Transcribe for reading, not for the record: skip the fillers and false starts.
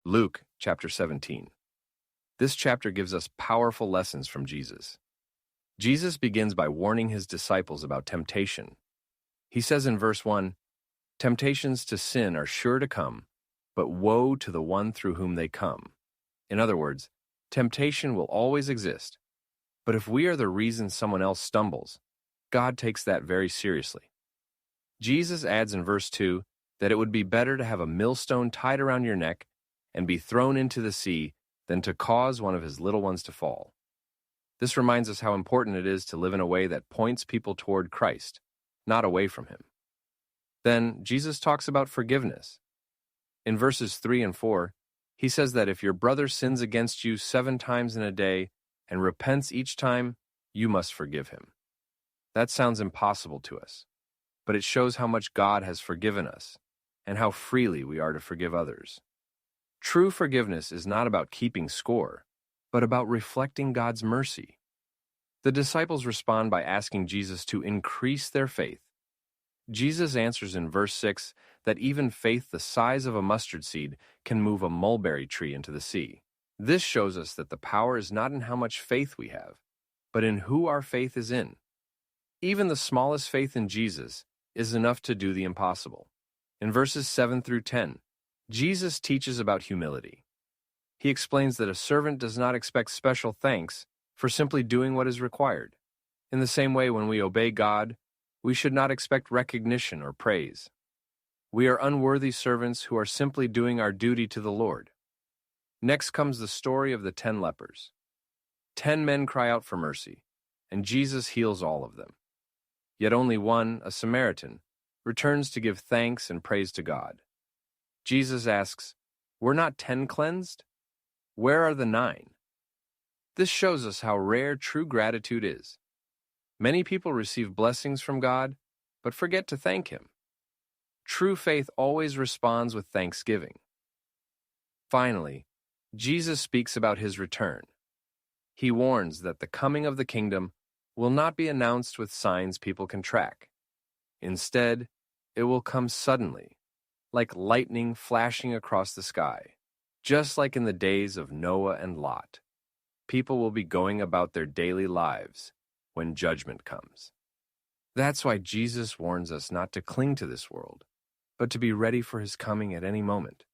Luke chapter 17. This chapter gives us powerful lessons from Jesus. Jesus begins by warning his disciples about temptation. He says in verse 1, "Temptations to sin are sure to come, but woe to the one through whom they come." In other words, temptation will always exist, but if we are the reason someone else stumbles, God takes that very seriously. Jesus adds in verse 2 that it would be better to have a millstone tied around your neck and be thrown into the sea than to cause one of his little ones to fall. This reminds us how important it is to live in a way that points people toward Christ, not away from him. Then Jesus talks about forgiveness. In verses 3 and 4, he says that if your brother sins against you 7 times in a day and repents each time, you must forgive him. That sounds impossible to us, but it shows how much God has forgiven us and how freely we are to forgive others. True forgiveness is not about keeping score, but about reflecting God's mercy. The disciples respond by asking Jesus to increase their faith. Jesus answers in verse 6 that even faith the size of a mustard seed can move a mulberry tree into the sea. This shows us that the power is not in how much faith we have, but in who our faith is in. Even the smallest faith in Jesus is enough to do the impossible. In verses 7 through 10, Jesus teaches about humility. He explains that a servant does not expect special thanks for simply doing what is required. In the same way, when we obey God, we should not expect recognition or praise. We are unworthy servants who are simply doing our duty to the Lord. Next comes the story of the 10 lepers. 10 men cry out for mercy, and Jesus heals all of them. Yet only one, a Samaritan, returns to give thanks and praise to God. Jesus asks, "Were not 10 cleansed? Where are the 9? This shows us how rare true gratitude is. Many people receive blessings from God, but forget to thank Him. True faith always responds with thanksgiving. Finally, Jesus speaks about His return. He warns that the coming of the kingdom will not be announced with signs people can track. Instead, it will come suddenly, like lightning flashing across the sky. Just like in the days of Noah and Lot, people will be going about their daily lives when judgment comes. That's why Jesus warns us not to cling to this world, but to be ready for His coming at any moment.